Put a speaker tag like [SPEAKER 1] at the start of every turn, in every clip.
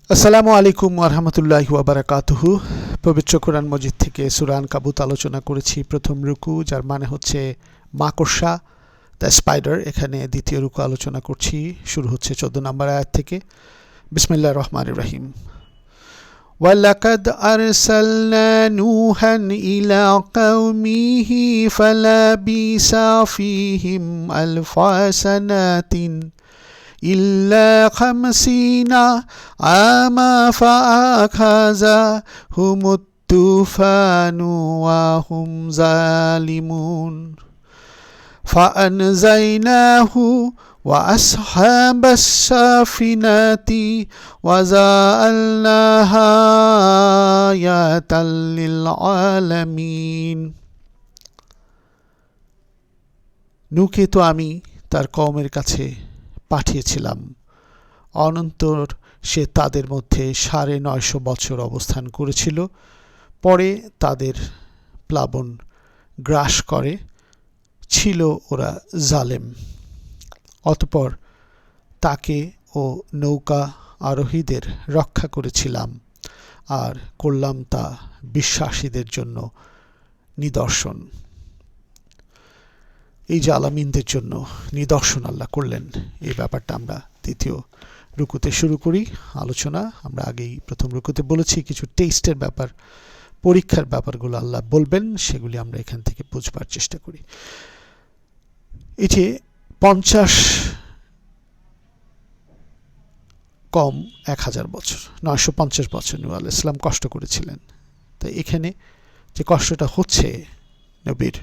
[SPEAKER 1] আসসালামু আলাইকুম ওয়া রাহমাতুল্লাহি ওয়া বারাকাতুহু। পবিত্র কোরআন মজিদ থেকে সূরা আনকাবুত আলোচনা করেছি। প্রথম রুকু, যার মানে হচ্ছে মাকড়সা, দ্য স্পাইডার। এখানে দ্বিতীয় রুকু আলোচনা করছি, শুরু হচ্ছে 14 নম্বর আয়াত থেকে। বিসমিল্লাহির রহমানির রহিম। ওয়ালাকাদ আরসালনা নূহান ইলা কওমিহি ফালাবিসা ফীহিম আলফা সানাতিন ইল্লা খামসিনা আমা ফাআখাযাহুমুত তুফানু ওয়া হুম যালিমুন ফাআনজাইনাহু ওয়া আসহাবাস সাফিনাতি ওয়া জাআলনাহা আয়াতাল লিল আলামিন। নূহকে তো আমি তার কওমের কাছে পাঠিয়েছিলাম। অনন্তর সে তাদের মধ্যে ৯৫০ বছর অবস্থান করেছিল। পরে তাদের প্লাবন গ্রাস করে, ছিল ওরা জালেম। অতঃপর তাকে ও নৌকা আরোহীদের রক্ষা করেছিলাম আর করলাম তা বিশ্বাসীদের জন্য নিদর্শন। এই যে আলামিনদের জন্য নিদর্শন আল্লাহ করলেন, এই ব্যাপারটা আমরা দ্বিতীয় রুকুতে শুরু করি আলোচনা। আমরা আগেই প্রথম রুকুতে বলেছি কিছু টেস্টের ব্যাপার, পরীক্ষার ব্যাপারগুলো আল্লাহ বলবেন, সেগুলি আমরা এখান থেকে বুঝবার চেষ্টা করি। এই যে 50 কম 1000 বছর, 950 বছর নূহ আলাইহিস সালাম কষ্ট করেছিলেন। তাই এখানে যে কষ্টটা হচ্ছে নবীর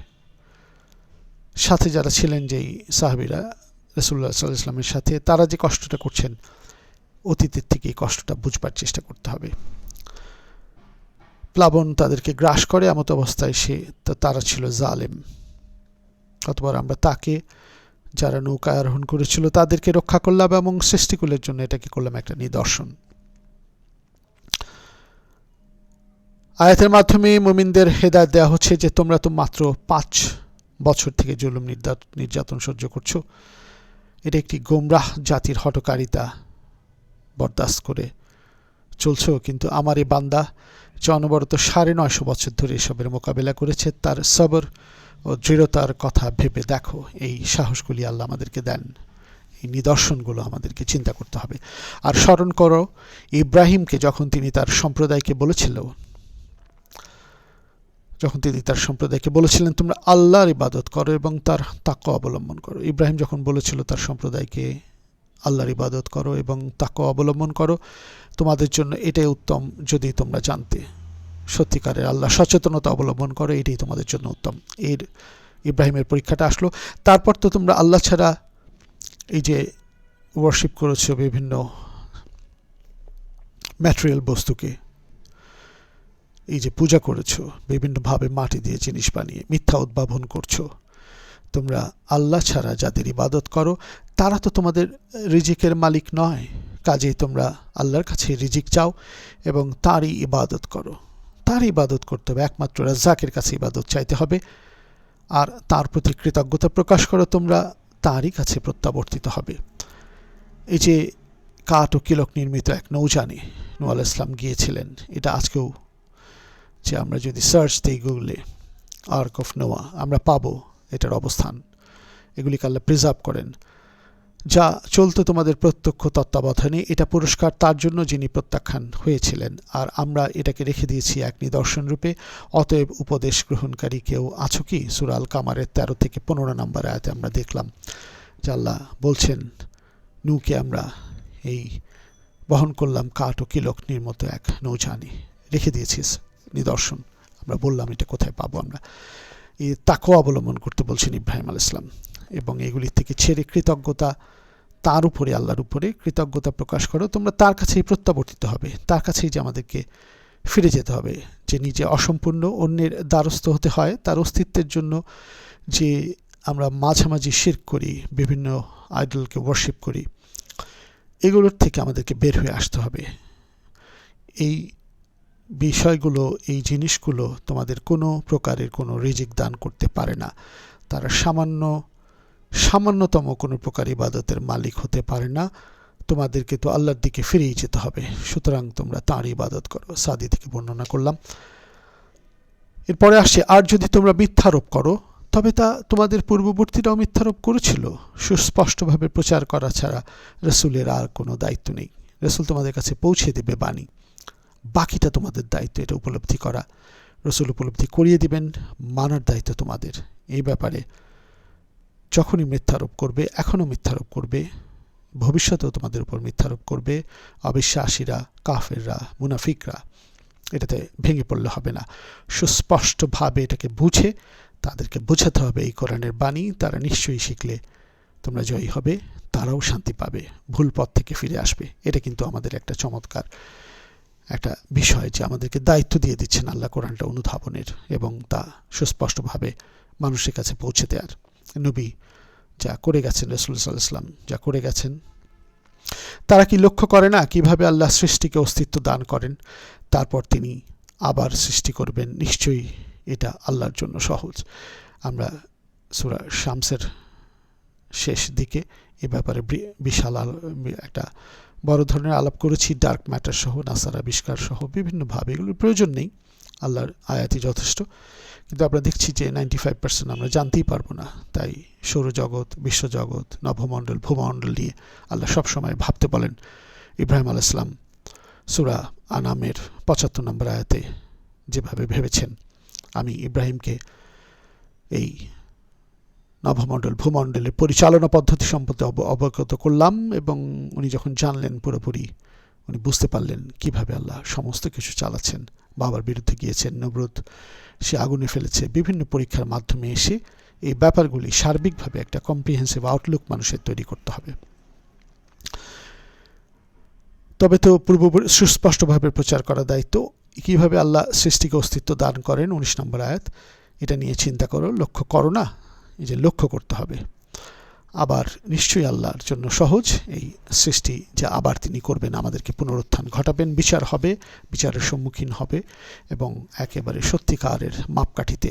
[SPEAKER 1] সাথে যারা ছিলেন, যেই সাহাবীরা রাসূলুল্লাহ সাল্লাল্লাহু আলাইহি ওয়াসাল্লামের সাথে, তারা যে কষ্টটা করছেন অতীতের থেকে এই কষ্টটা বুঝবার চেষ্টা করতে হবে। প্লাবন তাদেরকে গ্রাস করে, এমত অবস্থায় তারা ছিল জালেম। অতঃপর আমরা তাকে, যারা নৌকা আরোহণ করেছিল, তাদেরকে রক্ষা করলাম এবং সৃষ্টিকুলের জন্য এটাকে করলাম একটা নিদর্শন। আয়াতের মাধ্যমে মুমিনদের হেদায়েত দেওয়া হচ্ছে যে তোমরা তো মাত্র 5 বছর থেকে জুলুম নির্যাতন সহ্য করছো। এটা একটি গোমরাহ জাতির হঠকারিতা বরদাস্ত করে চলছো, কিন্তু আমার এই বান্দা যে অনবরত 950 বছর ধরে এসবের মোকাবেলা করেছে, তার সবর ও দৃঢ়তার কথা ভেবে দেখো। এই সাহসগুলি আল্লাহ আমাদেরকে দেন, এই নিদর্শনগুলো আমাদেরকে চিন্তা করতে হবে। আর স্মরণ করো ইব্রাহিমকে, যখন তিনি তার সম্প্রদায়কে বলেছিলেন তোমরা আল্লাহর ইবাদত করো এবং তার তাকওয়া অবলম্বন করো। ইব্রাহিম যখন বলেছিল তার সম্প্রদায়কে আল্লাহর ইবাদত করো এবং তাকওয়া অবলম্বন করো, তোমাদের জন্য এটাই উত্তম যদি তোমরা জানতে। সত্যিকারের আল্লাহ সচেতনতা অবলম্বন করো, এটাই তোমাদের জন্য উত্তম। এর ইব্রাহিমের পরীক্ষাটা আসলো। তারপর তো তোমরা আল্লাহ ছাড়া এই যে ওয়ার্শিপ করেছো বিভিন্ন ম্যাটেরিয়াল বস্তুকে, এই যে পূজা করেছো বিভিন্নভাবে মাটি দিয়ে জিনিস বানিয়ে, মিথ্যা উদ্ভাবন করছো। তোমরা আল্লাহ ছাড়া যাদের ইবাদত করো তারা তো তোমাদের রিজিকের মালিক নয়। কাজেই তোমরা আল্লাহর কাছে রিজিক চাও এবং তারই ইবাদত করো। তার ইবাদত করতে হবে, একমাত্র রাজ্জাকের কাছে ইবাদত চাইতে হবে। আর তার প্রতি কৃতজ্ঞতা প্রকাশ করো, তোমরা তারই কাছে প্রত্যাবর্তিত হবে। এই যে কাঠ ও কিলক নির্মিত এক নৌযানে নূহ আলাইহিস সালাম গিয়েছিলেন, এটা আজকেও যে আমরা যদি সার্চ দিই গুগলে আর্ক অফ নোয়া, আমরা পাবো এটার অবস্থান। এগুলিকে আল্লাহ প্রিজার্ভ করেন, যা চলতো তোমাদের প্রত্যক্ষ তত্ত্বাবধানে। এটা পুরস্কার তার জন্য যিনি প্রত্যাখ্যান হয়েছিলেন, আর আমরা এটাকে রেখে দিয়েছি এক নিদর্শন রূপে। অতএব উপদেশ গ্রহণকারী কেউ আছো কি? সূরা আল কামারের 13 থেকে 15 নম্বর আয়াতে আমরা দেখলাম যে আল্লাহ বলছেন নূহকে আমরা এই বহন করলাম কাঠ ও কিলক নির্মিত এক নৌযানে, রেখে দিয়েছিস নিদর্শন। আমরা বললাম এটা কোথায় পাবো আমরা? এই তাকওয়া অবলম্বন করতে বলছেন ইব্রাহিম আলাইহিস সালাম, এবং এগুলির থেকে ছেড়ে কৃতজ্ঞতা তার উপরে, আল্লাহর উপরে কৃতজ্ঞতা প্রকাশ করো। তোমরা তার কাছেই প্রত্যাবর্তিত হবে, তার কাছেই যে আমাদেরকে ফিরে যেতে হবে। যে নিজে অসম্পূর্ণ, অন্যের দ্বারস্থ হতে হয় তার অস্তিত্বের জন্য। যে আমরা মাঝামাঝি শিরক করি, বিভিন্ন আইডলকে ওয়ার্শিপ করি, এগুলোর থেকে আমাদেরকে বের হয়ে আসতে হবে। এই বিষয়গুলো, এই জিনিসগুলো তোমাদের কোনো প্রকারের কোনো রিজিক দান করতে পারে না। তারা সামান্যতম কোনো প্রকার ইবাদতের মালিক হতে পারে না। তোমাদেরকে তো আল্লাহর দিকে ফিরেই যেতে হবে, সুতরাং তোমরা তাঁর ইবাদত করো। সাদি থেকে বর্ণনা করলাম। এরপরে আসছে, আর যদি তোমরা মিথ্যারোপ করো তবে তা তোমাদের পূর্ববর্তীরাও মিথ্যারোপ করেছিল। সুস্পষ্টভাবে প্রচার করা ছাড়া রসুলের আর কোনো দায়িত্ব নেই। রসুল তোমাদের কাছে পৌঁছে দেবে বাণী, বাকিটা তোমাদের দায়িত্ব এটা উপলব্ধি করা। রসুল উপলব্ধি করিয়ে দিবেন, মানার দায়িত্ব তোমাদের। এই ব্যাপারে যখনই মিথ্যারোপ করবে, এখনও মিথ্যারোপ করবে, ভবিষ্যতেও তোমাদের উপর মিথ্যারোপ করবে অবিশ্বাসীরা, কাফেররা, মুনাফিকরা, এটাতে ভেঙে পড়লে হবে না। সুস্পষ্টভাবে এটাকে বুঝে তাদেরকে বোঝাতে হবে এই কোরআনের বাণী। তারা নিশ্চয়ই শিখলে তোমরা জয়ী হবে, তারাও শান্তি পাবে, ভুল পথ থেকে ফিরে আসবে। এটা কিন্তু আমাদের একটা চমৎকার একটা বিষয় যে আমাদেরকে দায়িত্ব দিয়ে দিচ্ছেন আল্লাহ কোরআনটা অনুধাবনের এবং তা সুস্পষ্টভাবে মানুষের কাছে পৌঁছে দেওয়ার। নবী যা করে গেছেন, রাসূল সাল্লাল্লাহু আলাইহি ওয়াসাল্লাম যা করে গেছেন, তারা কি লক্ষ্য করে না কিভাবে আল্লাহ সৃষ্টিকে অস্তিত্ব দান করেন, তারপর তিনি আবার সৃষ্টি করবেন? নিশ্চয়ই এটা আল্লাহর জন্য সহজ। আমরা সূরা শামসের শেষ দিকে এ ব্যাপারে বিশাল একটা বড় ধরনের আলাপ করেছি, ডার্ক ম্যাটার সহ, নাসার আবিষ্কার সহ বিভিন্নভাবে। এগুলোর প্রয়োজন নেই, আল্লাহর আয়াতই যথেষ্ট। কিন্তু আমরা দেখছি যে 95% আমরা জানতেই পারবো না। তাই সৌরজগৎ, বিশ্বজগৎ, নভমণ্ডল, ভূমণ্ডল নিয়ে আল্লাহ সবসময় ভাবতে বলেন। ইব্রাহিম আলাইহিস সালাম সূরা আনামের 75 নম্বর আয়াতে যেভাবে ভেবেছেন, আমি ইব্রাহিমকে এই নভমণ্ডল, ভূমণ্ডলের পরিচালনা পদ্ধতি সম্পর্কে অবগত করলাম, এবং উনি যখন জানলেন পুরোপুরি, উনি বুঝতে পারলেন কিভাবে আল্লাহ সমস্ত কিছু চালাচ্ছেন। বাবার বিরুদ্ধে গিয়েছেন, নমরুদ সে আগুনে ফেলেছে, বিভিন্ন পরীক্ষার মাধ্যমে এসে এই ব্যাপারগুলি সার্বিকভাবে একটা কম্প্রিহেন্সিভ আউটলুক মানুষের তৈরি করতে হবে। তবে তো সুস্পষ্টভাবে প্রচার করা দায়িত্ব। কীভাবে আল্লাহ সৃষ্টিকে অস্তিত্ব দান করেন, 19 নম্বর আয়াত, এটা নিয়ে চিন্তা করো, লক্ষ্য করো না? এই যে লক্ষ্য করতে হবে। আবার নিশ্চয়ই আল্লাহর জন্য সহজ এই সৃষ্টি, যে আবার তিনি করবেন, আমাদেরকে পুনরুত্থান ঘটাবেন, বিচার হবে, বিচারের সম্মুখীন হবে, এবং একেবারে সত্যিকারের মাপকাঠিতে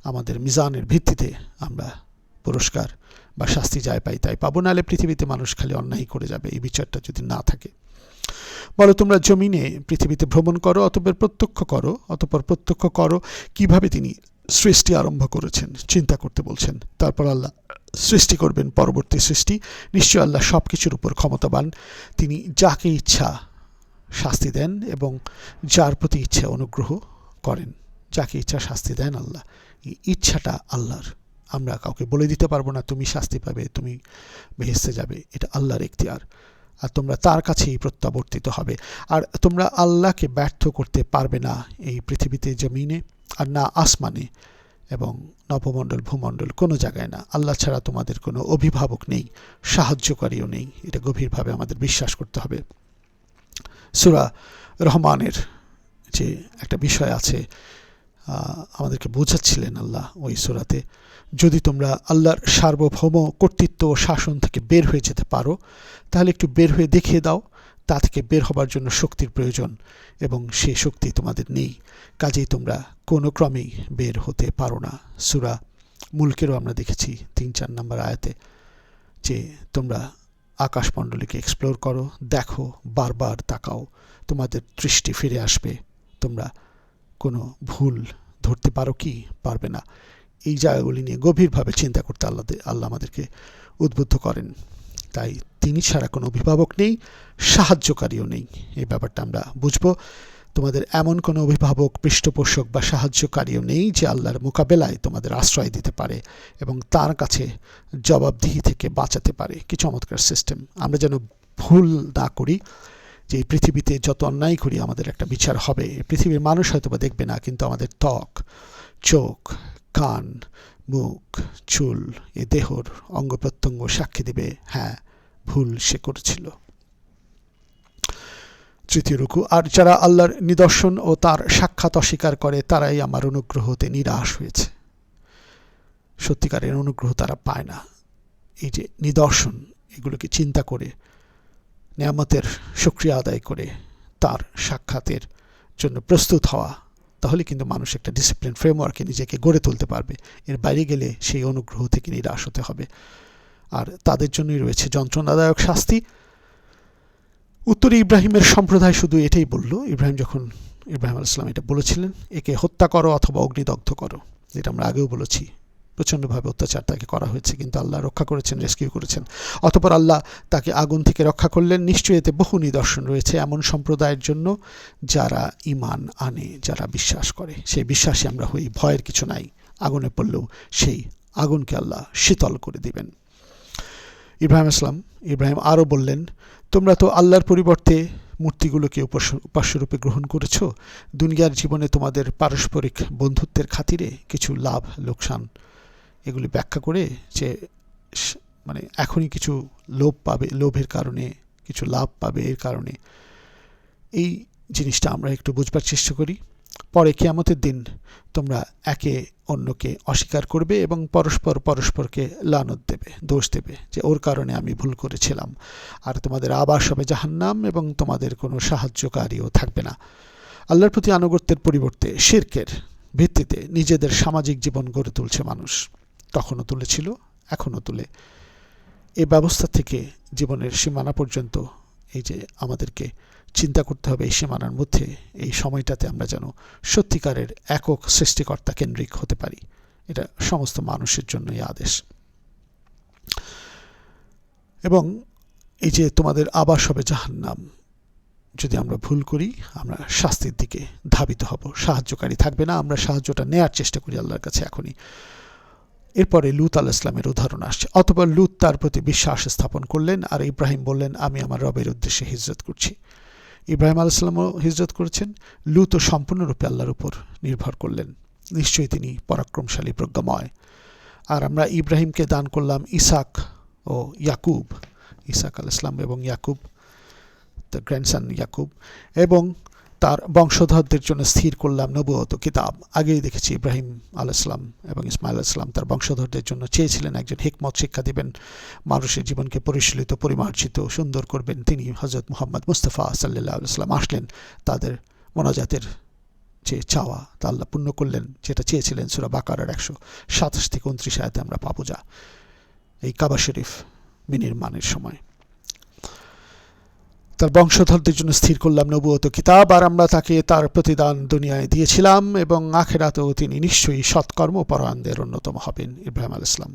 [SPEAKER 1] আমাদের মিজানের ভিত্তিতে আমরা পুরস্কার বা শাস্তি যাই পাই তাই পাবো। নাহলে পৃথিবীতে মানুষ খালি অন্যায় করে যাবে এই বিচারটা যদি না থাকে। বলো, তোমরা জমিনে পৃথিবীতে ভ্রমণ করো, অতঃপর প্রত্যক্ষ করো কিভাবে তিনি সৃষ্টি আরম্ভ করেছেন, চিন্তা করতে বলছেন। তারপর আল্লাহ সৃষ্টি করবেন পরবর্তী সৃষ্টি। নিশ্চয় আল্লাহ সব কিছুর উপর ক্ষমতাবান। তিনি যাকে ইচ্ছা শাস্তি দেন এবং যার প্রতি ইচ্ছা অনুগ্রহ করেন। যাকে ইচ্ছা শাস্তি দেন আল্লাহ, এই ইচ্ছাটা আল্লাহর। আমরা কাউকে বলে দিতে পারবো না তুমি শাস্তি পাবে, তুমি বেহেশতে যাবে, এটা আল্লাহর এখতিয়ার। আর তোমরা তার কাছেই প্রত্যাবর্তিত হবে। আর তোমরা আল্লাহকে ব্যর্থ করতে পারবে না এই পৃথিবীতে, জমিনে, আর না আসমানে এবং নবমণ্ডল, ভূমণ্ডল, কোনো জায়গায় না। আল্লাহ ছাড়া তোমাদের কোনো অভিভাবক নেই, সাহায্যকারীও নেই। এটা গভীরভাবে আমাদের বিশ্বাস করতে হবে। সূরা রহমানের যে একটা বিষয় আছে, আমাদেরকে বোঝাচ্ছিলেন আল্লাহ ওই সূরাতে, যদি তোমরা আল্লাহর সার্বভৌম কর্তৃত্ব ও শাসন থেকে বের হয়ে যেতে পারো, তাহলে একটু বের হয়ে দেখিয়ে দাও। তা থেকে বের হবার জন্য শক্তির প্রয়োজন, এবং সেই শক্তি তোমাদের নেই। কাজেই তোমরা কোনো ক্রমেই বের হতে পারো না। সূরা মুলকেরও আমরা দেখেছি 3-4 নম্বর আয়াতে যে তোমরা আকাশমণ্ডলীকে এক্সপ্লোর করো, দেখো, বারবার তাকাও, তোমাদের দৃষ্টি ফিরে আসবে। তোমরা কোনো ভুল ধরতে পারো কি? পারবে না। এই জায়গাগুলি নিয়ে গভীরভাবে চিন্তা করতে আল্লাহ আমাদেরকে উদ্বুদ্ধ করেন। তাই তিনি ছাড়া কোনো অভিভাবক নেই, সাহায্যকারীও নেই। এই ব্যাপারটা আমরা বুঝবো। তোমাদের এমন কোনো অভিভাবক, পৃষ্ঠপোষক বা সাহায্যকারীও নেই যে আল্লাহর মোকাবেলায় তোমাদের আশ্রয় দিতে পারে এবং তার কাছে জবাবদিহি থেকে বাঁচাতে পারে। কি চমৎকার সিস্টেম! আমরা যেন ভুল না করি যে এই পৃথিবীতে যত অন্যায় করি আমাদের একটা বিচার হবে। পৃথিবীর মানুষ হয়তো বা দেখবে না, কিন্তু আমাদের ত্বক, চোখ, কান, মুখ, চুল, এ দেহর অঙ্গ প্রত্যঙ্গ সাক্ষী দেবে, হ্যাঁ, ভুল সে করেছিল। তৃতীয় রুকু, আর যারা আল্লাহর নিদর্শন ও তার সাক্ষাৎ অস্বীকার করে তারাই আমার অনুগ্রহতে নিরাশ হয়েছে। সত্যিকারের অনুগ্রহ তারা পায় না। এই যে নিদর্শন, এগুলোকে চিন্তা করে, নেয়ামতের শুকরিয়া আদায় করে তার সাক্ষাতের জন্য প্রস্তুত হওয়া, তাহলে কিন্তু মানুষ একটা ডিসিপ্লিন ফ্রেমওয়ার্কে নিজেকে গড়ে তুলতে পারবে। এর বাইরে গেলে সেই অনুগ্রহ থেকে নিরাশ হতে হবে। আর তাদের জন্যই রয়েছে যন্ত্রণাদায়ক শাস্তি, উত্তরে ইব্রাহিমের সম্প্রদায় শুধু এটাই বলল, ইব্রাহিম আলাইহিস সালাম এটা বলেছিলেন, একে হত্যা করো অথবা অগ্নিদগ্ধ করো, যেটা আমরা আগেও বলেছি। প্রচণ্ডভাবে অত্যাচার তাকে করা হয়েছে, কিন্তু আল্লাহ রক্ষা করেছেন, রেস্কিউ করেছেন। অতঃপর আল্লাহ তাকে আগুন থেকে রক্ষা করলেন। নিশ্চয়ই এতে বহু নিদর্শন রয়েছে এমন সম্প্রদায়ের জন্য যারা ঈমান আনে, যারা বিশ্বাস করে। সেই বিশ্বাসী আমরা হই, ভয়ের কিছু নাই। আগুনে পড়লেও সেই আগুনকে আল্লাহ শীতল করে দিবেন। ইব্রাহিম আরও বললেন, তোমরা তো আল্লাহর পরিবর্তে মূর্তিগুলোকে উপাস্যরূপে গ্রহণ করেছ। দুনিয়ার জীবনে তোমাদের পারস্পরিক বন্ধুত্বের খাতিরে কিছু লাভ লোকসান এগুলি ব্যাখ্যা করে, যে মানে এখনই কিছু লোভ পাবে, লোভের কারণে কিছু লাভ পাবে, এর কারণে এই জিনিসটা আমরা একটু বুঝবার চেষ্টা করি। পরে কিয়ামতের দিন তোমরা একে অন্যকে অস্বীকার করবে এবং পরস্পরকে লানত দেবে, দোষ দেবে, যে ওর কারণে আমি ভুল করেছিলাম। আর তোমাদের আবাস হবে জাহান্নাম এবং তোমাদের কোনো সাহায্যকারীও থাকবে না। আল্লাহর প্রতি আনুগত্যের পরিবর্তে শিরকের ভিত্তিতে নিজেদের সামাজিক জীবন গড়ে তুলছে মানুষ। তখনও তুলেছিল, এখনও তুলে। এই ব্যবস্থা থেকে জীবনের সীমানা পর্যন্ত এই যে আমাদেরকে চিন্তা করতে হবে, এই সীমানার মধ্যে এই সময়টাতে আমরা যেন সত্যিকারের একক সৃষ্টিকর্তা কেন্দ্রিক হতে পারি। এটা সমস্ত মানুষের জন্যই আদেশ। এবং এই যে তোমাদের আবাস হবে জাহান্নাম, যদি আমরা ভুল করি আমরা শাস্তির দিকে ধাবিত হব, সাহায্যকারী থাকবে না। আমরা সাহায্যটা নেয়ার চেষ্টা করি আল্লাহর কাছে এখনই। এরপরে লূত আলাইহিস সালামের উদাহরণ আসছে। অতঃপর লূত তার প্রতি বিশ্বাস স্থাপন করলেন, আর ইব্রাহিম বললেন, আমি আমার রবের উদ্দেশ্যে হিজরত করছি। ইব্রাহিম আলাইহিস সালামও হিজরত করেছেন। লূতও সম্পূর্ণরূপে আল্লাহর উপর নির্ভর করলেন। নিশ্চয়ই তিনি পরাক্রমশালী, প্রজ্ঞাময়। আর আমরা ইব্রাহিমকে দান করলাম ইসাক ও ইয়াকুব, ইসাক আলাইহিস সালাম এবং ইয়াকুব, দ্য গ্র্যান্ডসন ইয়াকুব, এবং তার বংশধরদের জন্য স্থির করলাম নবুয়ত ও কিতাব। আগেই দেখেছি ইব্রাহিম আলাইহিস সালাম এবং ইসমাইল আলাইহিস সালাম তার বংশধরদের জন্য চেয়েছিলেন একজন হিকমত শিক্ষা দিবেন, মানুষের জীবনকে পরিশীলিত, পরিমার্জিত, সুন্দর করবেন। তিনি হযরত মুহাম্মদ মুস্তাফা সাল্লাল্লাহু আলাইহি ওয়াসাল্লাম আসলেন, তাদের মোনাজাতের যে চাওয়া তা আল্লাহ পূর্ণ করলেন, যেটা চেয়েছিলেন। সূরা বাকারার 127 থেকে 29 আয়াতে আমরা পাবো যা এই কাবা শরীফ বিনির্মাণের সময়। তার বংশধরদের জন্য স্থির করলাম নবুয়ত কিতাব, আর আমরা তাকে তার প্রতিদান দুনিয়ায় দিয়েছিলাম এবং আখিরাতেও তিনি নিশ্চয়ই সৎকর্মপরায়ণদের অন্যতম হবেন। ইব্রাহিম আলাইহিস সালাম।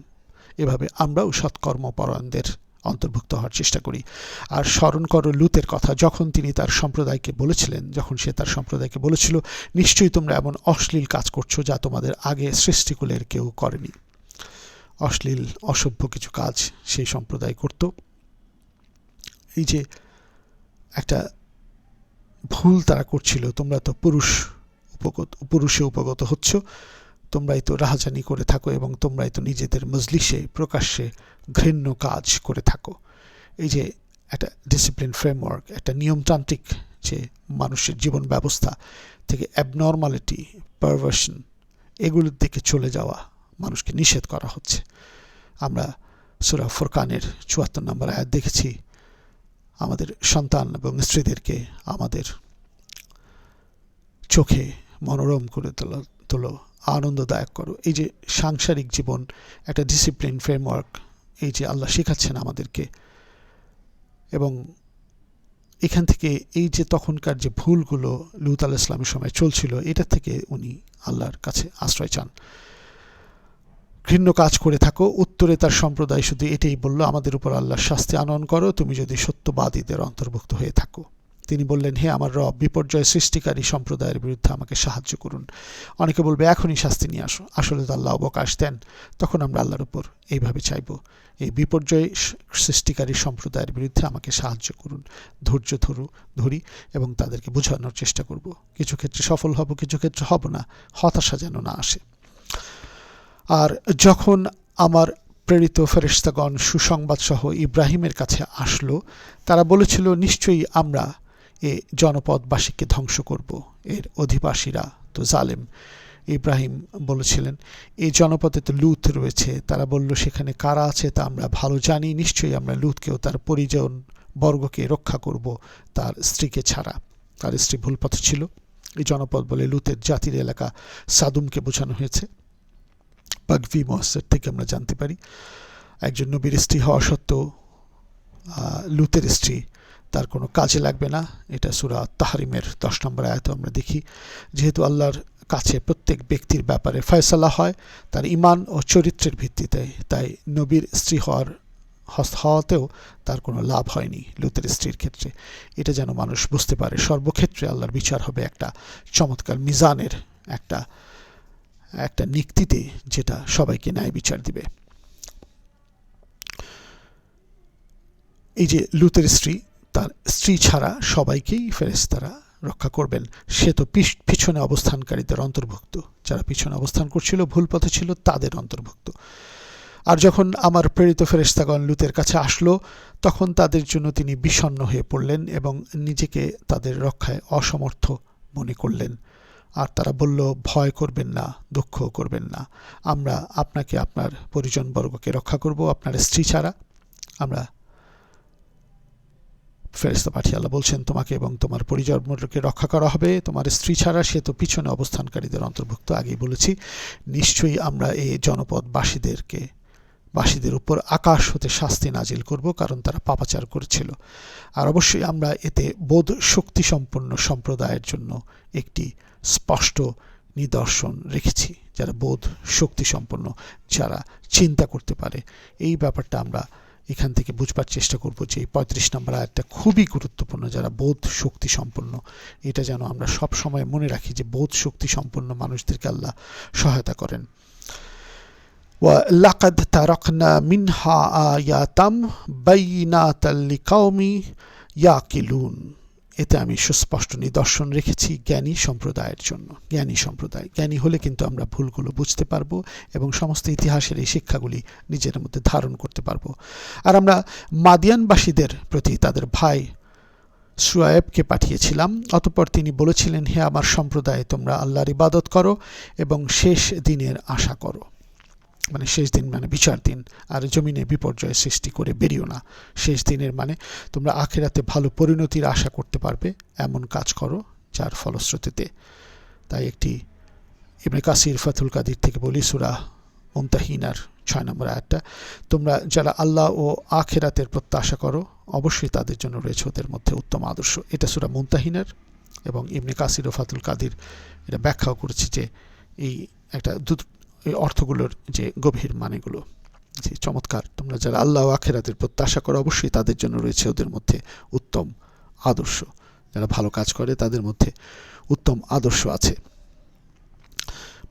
[SPEAKER 1] এভাবে আমরাও সৎকর্মপরায়ণদের অন্তর্ভুক্ত হওয়ার চেষ্টা করি। আর স্মরণ করো লূতের কথা, যখন সে তার সম্প্রদায়কে বলেছিল, নিশ্চয়ই তোমরা এমন অশ্লীল কাজ করছো যা তোমাদের আগে সৃষ্টিকুলের কেউ করেনি। অশ্লীল অসভ্য কিছু কাজ সেই সম্প্রদায় করত। এই যে একটা ভুল তারা করছিল, তোমরা তো পুরুষে উপগত হচ্ছ, তোমরাই তো রাহাজানি করে থাকো এবং তোমরাই তো নিজেদের মজলিসে প্রকাশ্যে ঘৃণ্য কাজ করে থাকো। এই যে একটা ডিসিপ্লিন ফ্রেমওয়ার্ক, একটা নিয়মতান্ত্রিক যে মানুষের জীবন ব্যবস্থা থেকে অ্যাবনর্মালিটি, পারভার্সন, এগুলোর দিকে চলে যাওয়া মানুষকে নিষেধ করা হচ্ছে। আমরা সূরা ফুরকানের ৭৪ নম্বর আয়াত দেখেছি, আমাদের সন্তান এবং স্ত্রীদেরকে আমাদের চোখে মনোরম করে তোলো, আনন্দদায়ক করো। এই যে সাংসারিক জীবন, একটা ডিসিপ্লিন ফ্রেমওয়ার্ক, এই যে আল্লাহ শেখাচ্ছেন আমাদেরকে। এবং এখান থেকে এই যে তখনকার যে ভুলগুলো লূত আলাইহিস সালামের সময় চলছিল, এটা থেকে উনি আল্লাহর কাছে আশ্রয় চান। ঘৃণ্য কাজ করে থাকো। উত্তরে তার সম্প্রদায় শুধু এটাই বলল, আমাদের উপর আল্লাহর শাস্তি আনয়ন করো, তুমি যদি সত্যবাদীদের অন্তর্ভুক্ত হয়ে থাকো। তিনি বললেন, হে আমার রব, বিপর্যয় সৃষ্টিকারী সম্প্রদায়ের বিরুদ্ধে আমাকে সাহায্য করুন। অনেকে বলবে এখনই শাস্তি নিয়ে আসো। আসলে তো আল্লাহ অবকাশ দেন, তখন আমরা আল্লাহর উপর এইভাবে চাইব, এই বিপর্যয় সৃষ্টিকারী সম্প্রদায়ের বিরুদ্ধে আমাকে সাহায্য করুন। ধৈর্য ধরি এবং তাদেরকে বোঝানোর চেষ্টা করব। কিছু ক্ষেত্রে সফল হব, কিছু ক্ষেত্রে হব না, হতাশা যেন না আসে। আর যখন আমার প্রেরিত ফেরেশতাগণ সুসংবাদ সহ ইব্রাহিমের কাছে আসলো, তারা বলেছিল, নিশ্চয়ই আমরা এ জনপদবাসীকে ধ্বংস করব, এর অধিবাসীরা তো জালেম। ইব্রাহিম বলেছিলেন, এই জনপদে তো লূত রয়েছে। তারা বলল, সেখানে কারা আছে তা আমরা ভালো জানি, নিশ্চয়ই আমরা লূতকেও তার পরিজন বর্গকে রক্ষা করব, তার স্ত্রীকে ছাড়া। তার স্ত্রী ভুল পথে ছিল। এই জনপদ বলে লূতের জাতির এলাকা সাদুমকে বোঝানো হয়েছে। বাগভি মহসের থেকে আমরা জানতে পারি, একজন নবীর স্ত্রী হওয়া সত্ত্বেও লূতের স্ত্রী তার কোনো কাজে লাগবে না। এটা সূরা তাহরিমের 10 নম্বর আয়াতে আমরা দেখি। যেহেতু আল্লাহর কাছে প্রত্যেক ব্যক্তির ব্যাপারে ফয়সালা হয় তার ঈমান ও চরিত্রের ভিত্তিতে, তাই নবীর স্ত্রী হওয়াতেও তার কোনো লাভ হয়নি লুতের স্ত্রীর ক্ষেত্রে। এটা যেন মানুষ বুঝতে পারে, সর্বক্ষেত্রে আল্লাহর বিচার হবে একটা চমৎকার মিজানের একটা নিক্তিতে, যেটা সবাইকে ন্যায় বিচার দিবে। এই যে লুতের স্ত্রী, তার স্ত্রী ছাড়া সবাইকেই ফেরেশতারা রক্ষা করবেন। সে তো পিছনে অবস্থানকারীদের অন্তর্ভুক্ত, যারা পিছনে অবস্থান করছিল, ভুল পথে ছিল, তাদের অন্তর্ভুক্ত। আর যখন আমার প্রেরিত ফেরেশতাগণ লুতের কাছে আসলো, তখন তাদের জন্য তিনি বিষণ্ণ হয়ে পড়লেন এবং নিজেকে তাদের রক্ষায় অসমর্থ মনে করলেন। আর তারা বলল, ভয় করবেন না, দুঃখ করবেন না, আমরা আপনাকে আপনার পরিজনবর্গকে রক্ষা করব, আপনার স্ত্রী ছাড়া। আমরা ফেরেশতা পাঠিয়ে আল্লাহ বলছেন, তোমাকে এবং তোমার পরিজনবর্গকে রক্ষা করা হবে, তোমার স্ত্রী ছাড়া, সে তো পিছনে অবস্থানকারীদের অন্তর্ভুক্ত। আগেই বলেছি, নিশ্চয়ই আমরা এই জনপদবাসীদের উপর আকাশ হতে শাস্তি নাজিল করব, কারণ তারা পাপাচার করেছিল। আর অবশ্যই আমরা এতে বোধ শক্তি সম্পন্ন সম্প্রদায়ের জন্য একটি স্পষ্ট নিদর্শন রেখেছি, যারা বোধ শক্তি সম্পন্ন, যারা চিন্তা করতে পারে। এই ব্যাপারটা আমরা এখান থেকে বুঝবার চেষ্টা করব যে 35 নম্বর আয়াতটা খুবই গুরুত্বপূর্ণ, যারা বোধ শক্তি সম্পন্ন। এটা যেন আমরা সব সময় মনে রাখি যে বোধ শক্তি সম্পন্ন মানুষদেরকে আল্লাহ সহায়তা করেন। وَلَقَدْ تَرَكْنَا مِنْهَا آيَاتٍ بَيِّنَاتٍ لِقَوْمٍ يَعْقِلُونَ। এতে আমি সুস্পষ্ট নিদর্শন রেখেছি জ্ঞানী সম্প্রদায়ের জন্য। জ্ঞানী হলে কিন্তু আমরা ভুলগুলো বুঝতে পারবো এবং সমস্ত ইতিহাসের এই শিক্ষাগুলি নিজের মধ্যে ধারণ করতে পারবো। আর আমরা মাদিয়ানবাসীদের প্রতি তাদের ভাই শুআয়বকে পাঠিয়েছিলাম। অতঃপর তিনি বলেছিলেন, হে আমার সম্প্রদায়, তোমরা আল্লাহর ইবাদত করো এবং শেষ দিনের আশা করো। মানে শেষ দিন মানে বিচার দিন, আর জমিনে বিপর্যয় সৃষ্টি করে বেরিও না। শেষ দিনের মানে তোমরা আখিরাতে ভালো পরিণতির আশা করতে পারবে এমন কাজ করো, যার ফলশ্রুতিতে। তাই একটি ইবনে কাসির ফাতুল কাদির থেকে বলি, সূরা মুমতাহিনার 6 নম্বর আয়াতটা, তোমরা যারা আল্লাহ ও আখিরাতের প্রত্যাশা করো, অবশ্যই তাদের জন্য রয়েছে ওদের মধ্যে উত্তম আদর্শ। এটা সূরা মুমতাহিনার, এবং ইবনে কাসির ও ফাতুল কাদির এটা ব্যাখ্যাও করেছে যে এই অর্থগুলোর যে গভীর মানেগুলো যে চমৎকার। তোমরা যারা আল্লাহ ও আখিরাতের প্রত্যাশা করো, অবশ্যই তাদের জন্য রয়েছে ওদের মধ্যে উত্তম আদর্শ। যারা ভালো কাজ করে তাদের মধ্যে উত্তম আদর্শ আছে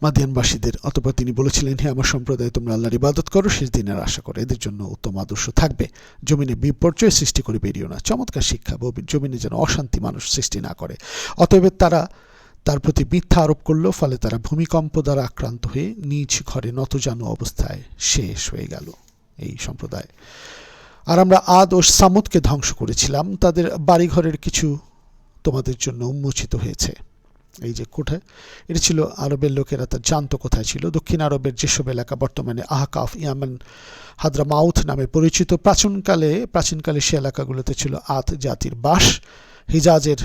[SPEAKER 1] মাদিয়ানবাসীদের। অতঃপর তিনি বলেছিলেন, হে আমার সম্প্রদায়, তোমরা আল্লাহর ইবাদত করো, শেষ দিনের আশা করো, এদের জন্য উত্তম আদর্শ থাকবে। জমিনে বিপর্যয় সৃষ্টি করে বেরিও না। চমৎকার শিক্ষা। জমিনে যেন অশান্তি মানুষ সৃষ্টি না করে। অতএব তার প্রতি মিথ্যা আরোপ করলো, ফলে তারা ভূমিকম্প দ্বারা আক্রান্ত হয়ে নিজ ঘরে নতজানু অবস্থায় শেষ হয়ে গেল এই সম্প্রদায়। আর আমরা আদ ও সামুদকে ধ্বংস করেছিলাম, তাদের বাড়িঘরের কিছু তোমাদের জন্য উন্মোচিত হয়েছে। এই যে কোথায়, এটা ছিল আরবের লোকেরা তা জানতো কোথায় ছিল। দক্ষিণ আরবের যেসব এলাকা বর্তমানে আহকাফ, ইয়ামান, হাদ্রামাউথ নামে পরিচিত, প্রাচীনকালে সে এলাকাগুলোতে ছিল আদ জাতির বাস। হিজাজের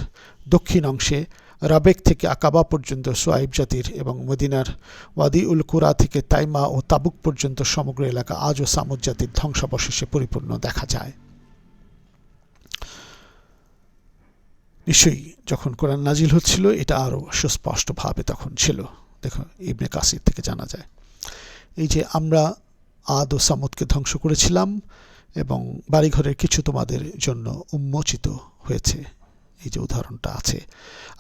[SPEAKER 1] দক্ষিণ অংশে রাবেক থেকে আকাবা পর্যন্ত সুয়াইব জাতির, এবং মদিনার ওয়াদি উল কুরা থেকে তাইমা ও তাবুক পর্যন্ত সমগ্র এলাকা আজও সামুদ জাতির ধ্বংসাবশেষে পরিপূর্ণ দেখা যায়। নিশ্চয়ই যখন কোরআন নাজিল হচ্ছিল, এটা আরও সুস্পষ্টভাবে তখন ছিল। দেখো, ইবনে কাসির থেকে জানা যায় এই যে আমরা আদ ও সামুদকে ধ্বংস করেছিলাম এবং বাড়িঘরের কিছু তোমাদের জন্য উন্মোচিত হয়েছে, এই যে উদাহরণটা আছে।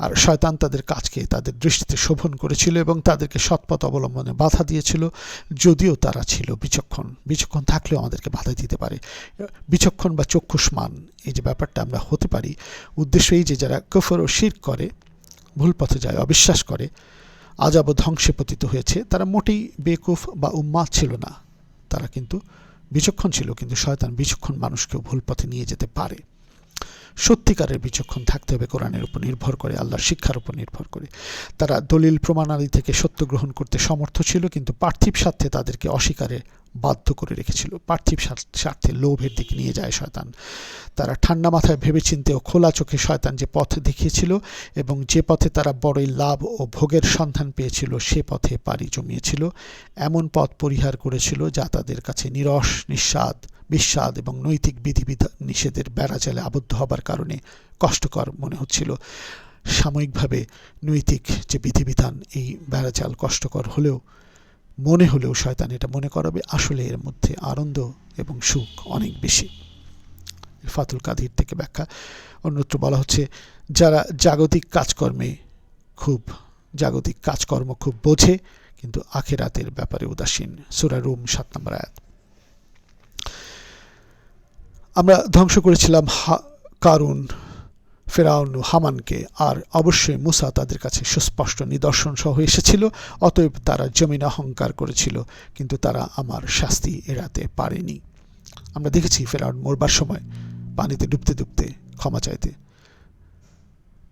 [SPEAKER 1] আর শয়তান তাদের কাজকে তাদের দৃষ্টিতে শোভন করেছিল এবং তাদেরকে সৎপথ অবলম্বনে বাধা দিয়েছিল, যদিও তারা ছিল বিচক্ষণ থাকলেও আমাদেরকে বাধা দিতে পারে। বিচক্ষণ বা চক্ষুষ্মান, এই যে ব্যাপারটা আমরা হতে পারি, উদ্দেশ্য এই যে যারা কুফর ও শিরক করে, ভুল পথে যায়, অবিশ্বাস করে, আযাব ও ধ্বংসে পতিত হয়েছে, তারা মোটেই বেকুফ বা উম্মাদ ছিল না। তারা কিন্তু বিচক্ষণ ছিল, কিন্তু শয়তান বিচক্ষণ মানুষকেও ভুল পথে নিয়ে যেতে পারে। সত্যিকারের বিচক্ষণ থাকতে হবে কোরআনের উপর নির্ভর করে, আল্লাহর শিক্ষার উপর নির্ভর করে। তারা দলিল প্রমাণাদি থেকে সত্য গ্রহণ করতে সমর্থ ছিল, কিন্তু পার্থিব স্বার্থে তাদেরকে অস্বীকারে বাধ্য করে রেখেছিল। পার্থিব স্বার্থে লোভের দিকে নিয়ে যায় শয়তান। তারা ঠান্ডা মাথায় ভেবেচিন্তে ও খোলা চোখে শয়তান যে পথ দেখিয়েছিল এবং যে পথে তারা বড়ই লাভ ও ভোগের সন্ধান পেয়েছিল, সে পথে পাড়ি জমিয়েছিল। এমন পথ পরিহার করেছিল যা তাদের কাছে নিরস, নিঃস্বাদ বিস্বাদ এবং নৈতিক বিধিবিধান নিষেধের বেড়াজালে আবদ্ধ হবার কারণে কষ্টকর মনে হচ্ছিল। সাময়িকভাবে নৈতিক যে বিধিবিধান, এই বেড়াজাল কষ্টকর মনে হলেও শয়তান এটা মনে করাবে আসলে এর মধ্যে আনন্দ এবং সুখ অনেক বেশি। ফাতুল কাদির থেকে ব্যাখ্যা। অন্যত্র বলা হচ্ছে, যারা জাগতিক কাজকর্ম খুব বোঝে কিন্তু আখিরাতের ব্যাপারে উদাসীন। সূরা রুম 7 নম্বর আয়াত। আমরা ধ্বংস করেছিলাম কারুন, ফেরাউন ও হামানকে, আর অবশ্যই মুসা তাদের কাছে সুস্পষ্ট নিদর্শন সহ এসেছিল। অতএব তারা জমিন অহংকার করেছিল, কিন্তু তারা আমার শাস্তি এড়াতে পারেনি। আমরা দেখেছি ফেরাউন মরবার সময় পানিতে ডুবতে ডুবতে ক্ষমা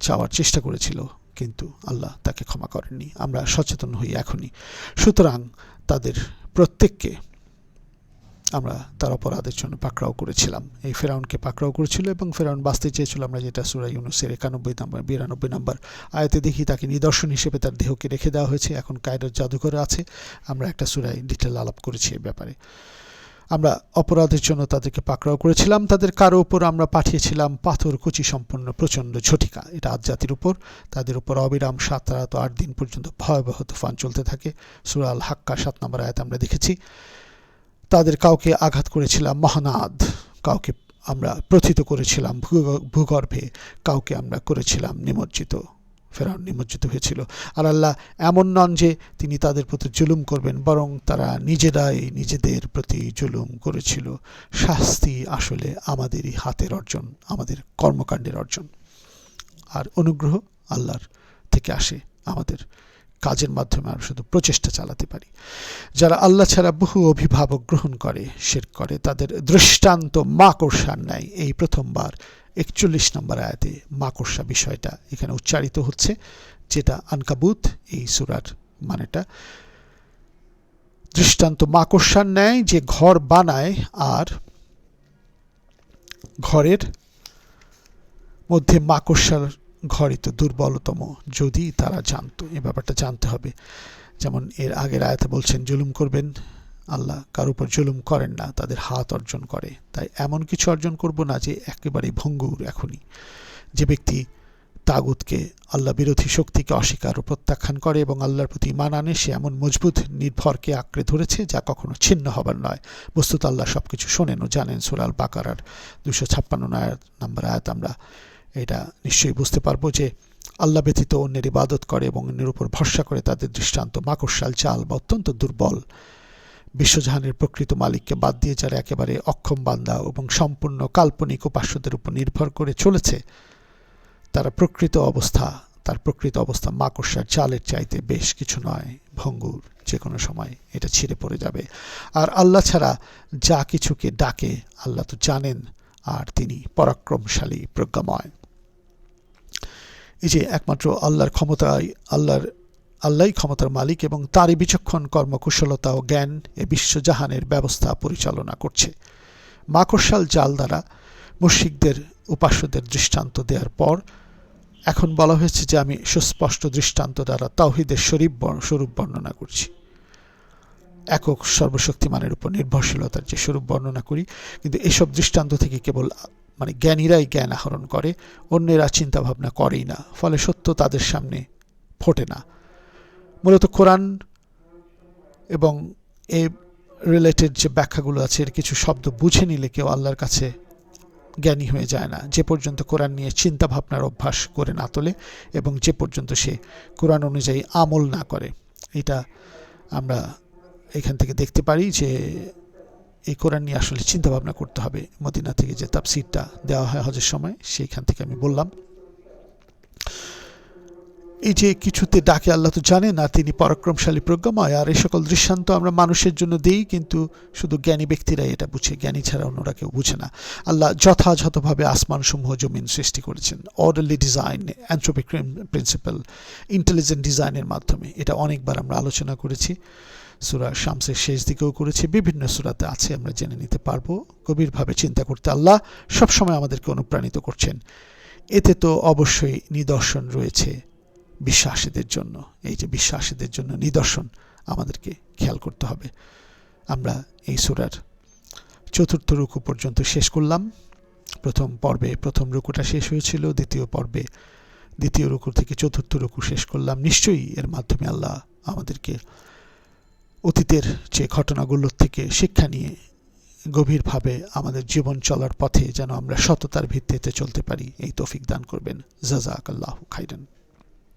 [SPEAKER 1] চাওয়ার চেষ্টা করেছিল, কিন্তু আল্লাহ তাকে ক্ষমা করেননি। আমরা সচেতন হই এখনই। সুতরাং তাদের প্রত্যেককে আমরা তার অপরাধের জন্য পাকড়াও করেছিলাম। এই ফেরাউনকে পাকড়াও করেছিল এবং ফেরাউন বাঁচতে চেয়েছিল। আমরা যেটা সূরা ইউনূসের 92 নম্বর আয়াতে দেখি, তাকে নিদর্শন হিসেবে তার দেহকে রেখে দেওয়া হয়েছে। এখন কায়রোর জাদুঘরে আছে। আমরা একটা সূরায় ডিটেল আলাপ করেছি এই ব্যাপারে। আমরা অপরাধের জন্য তাদেরকে পাকড়াও করেছিলাম। তাদের কারো উপর আমরা পাঠিয়েছিলাম পাথর কুচি সম্পন্ন প্রচণ্ড ঝটিকা। এটা আদ জাতির উপর। তাদের উপর অবিরাম 7 রাত ও 8 দিন পর্যন্ত ভয়াবহ তুফান চলতে থাকে। সূরা আল হাক্কা 7 নম্বর আয়াত আমরা দেখেছি। তাদের কাউকে আঘাত করেছিলাম মহানাদ, কাউকে আমরা প্রথিত করেছিলাম ভূগর্ভে, কাউকে আমরা করেছিলাম নিমজ্জিত। ফেরাউন নিমজ্জিত হয়েছিল। আর আল্লাহ এমন নন যে তিনি তাদের প্রতি জুলুম করবেন, বরং তারা নিজেরাই নিজেদের প্রতি জুলুম করেছিল। শাস্তি আসলে আমাদেরই হাতের অর্জন, আমাদের কর্মকাণ্ডের অর্জন। আর অনুগ্রহ আল্লাহর থেকে আসে। আমাদের কাজের মাধ্যমে আমরা শুধু প্রচেষ্টা চালাতে পারি। যারা আল্লাহ ছাড়া বহু অভিভাবক গ্রহণ করে, শিরক করে, তাদের দৃষ্টান্ত মাকড়সার ন্যায়। এই প্রথমবার 41 নম্বর আয়াতে মাকড়সা বিষয়টা এখানে উচ্চারিত হচ্ছে, যেটা আনকাবুত এই সূরার মানেটা। দৃষ্টান্ত মাকড়সার ন্যায়, যে ঘর বানায় আর ঘরের মধ্যে মাকড়সার ঘরই তো দুর্বলতম। যদি তারা জানতো, এই ব্যাপারটা জানতে হবে। যেমন এর আগের আয়াতে বলছেন জুলুম করবেন, আল্লাহ কার উপর জুলুম করেন না, তাদের হাত অর্জন করে। তাই এমন কিছু অর্জন করব না যে একেবারেই ভঙ্গুর। এখনই যে ব্যক্তি তাগুতকে, আল্লাহ বিরোধী শক্তিকে অস্বীকার ও প্রত্যাখ্যান করে এবং আল্লাহর প্রতি ঈমান আনে, সে এমন মজবুত নির্ভরকে আঁকড়ে ধরেছে যা কখনো ছিন্ন হবার নয়। বস্তুত আল্লাহ সবকিছু শোনেন ও জানেন। সূরা আল বাকারার 256 নম্বর আয়াত আমরা এটা নিশ্চয়ই বুঝতে পারবো যে আল্লাহ ব্যতীত অন্যের ইবাদত করে এবং অন্যের উপর ভরসা করে তাদের দৃষ্টান্ত মাকড়সাল চাল বা অত্যন্ত দুর্বল। বিশ্বজাহানের প্রকৃত মালিককে বাদ দিয়ে যারা একেবারে অক্ষম বান্দা এবং সম্পূর্ণ কাল্পনিক উপাস্যদের উপর নির্ভর করে চলেছে, তার প্রকৃত অবস্থা মাকড়সার চালের চাইতে বেশ কিছু নয়, ভঙ্গুর। যে কোনো সময় এটা ছিঁড়ে পড়ে যাবে। আর আল্লাহ ছাড়া যা কিছুকে ডাকে আল্লাহ তো জানেন, আর তিনি পরাক্রমশালী, প্রজ্ঞাময়। এই যে একমাত্র আল্লাহর ক্ষমতায়, আল্লাহই ক্ষমতার মালিক এবং তারই বিচক্ষণ কর্মকুশলতা ও জ্ঞান এ বিশ্বজাহানের ব্যবস্থা পরিচালনা করছে। মাকড়সাল জাল দ্বারা মুশরিকদের উপাস্যদের দৃষ্টান্ত দেওয়ার পর এখন বলা হয়েছে যে আমি সুস্পষ্ট দৃষ্টান্ত দ্বারা তাওহীদের স্বরূপ বর্ণনা করছি। একক সর্বশক্তিমানের উপর নির্ভরশীলতার যে স্বরূপ বর্ণনা করি। কিন্তু এসব দৃষ্টান্ত থেকে কেবল জ্ঞানীরাই জ্ঞান আহরণ করে, অন্যেরা চিন্তা ভাবনা করেই না। ফলে সত্য তাদের সামনে ফোটে না। মূলত কোরআন এবং এই রিলেটেড যে ব্যাখ্যাগুলো আছে, এর কিছু শব্দ বুঝে নিলে কেউ আল্লাহর কাছে জ্ঞানী হয়ে যায় না, যে পর্যন্ত কোরআন নিয়ে চিন্তা ভাবনার অভ্যাস করে না তোলে এবং যে পর্যন্ত সে কোরআন অনুযায়ী আমল না করে। এটা আমরা এখান থেকে দেখতে পারি যে এই কোরআন নিয়ে আসলে চিন্তা ভাবনা করতে হবে। মদিনা থেকে যে তাফসিরটা দেওয়া হয় হজের সময়, সেইখান থেকে আমি বললাম এই যে কিছুতে ডাকে আল্লাহ তো জানেন, আর তিনি পরাক্রমশালী, প্রজ্ঞাময়। আর এই সকল দৃষ্টান্ত আমরা মানুষের জন্য দিই, কিন্তু শুধু জ্ঞানী ব্যক্তিরাই এটা বুঝে, জ্ঞানী ছাড়া অন্যরা কেউ বুঝে না। আল্লাহ যথাযথভাবে আসমান সমূহ জমিন সৃষ্টি করেছেন, orderly design, Anthropic principal, intelligent ডিজাইনের মাধ্যমে। এটা অনেকবার আমরা আলোচনা করেছি, সূরা শামসের শেষ দিকেও করেছি, বিভিন্ন সূরাতে আছে, আমরা জেনে নিতে পারবো। গভীরভাবে চিন্তা করতে আল্লাহ সবসময় আমাদেরকে অনুপ্রাণিত করছেন। এতে তো অবশ্যই নিদর্শন রয়েছে বিশ্বাসীদের জন্য। এই যে বিশ্বাসীদের জন্য নিদর্শন আমাদেরকে খেয়াল করতে হবে। আমরা এই সূরার চতুর্থ রুকু পর্যন্ত শেষ করলাম। প্রথম পর্বে প্রথম রুকুটা শেষ হয়েছিল, দ্বিতীয় পর্বে দ্বিতীয় রুকু থেকে চতুর্থ রুকু শেষ করলাম। নিশ্চয়ই এর মাধ্যমে আল্লাহ আমাদেরকে অতীতের যে ঘটনাগুলোর থেকে শিক্ষা নিয়ে গভীরভাবে আমাদের জীবন চলার পথে যেন আমরা সততার ভিত্তিতে চলতে পারি, এই তৌফিক দান করবেন। জাযাকাল্লাহু খাইরান।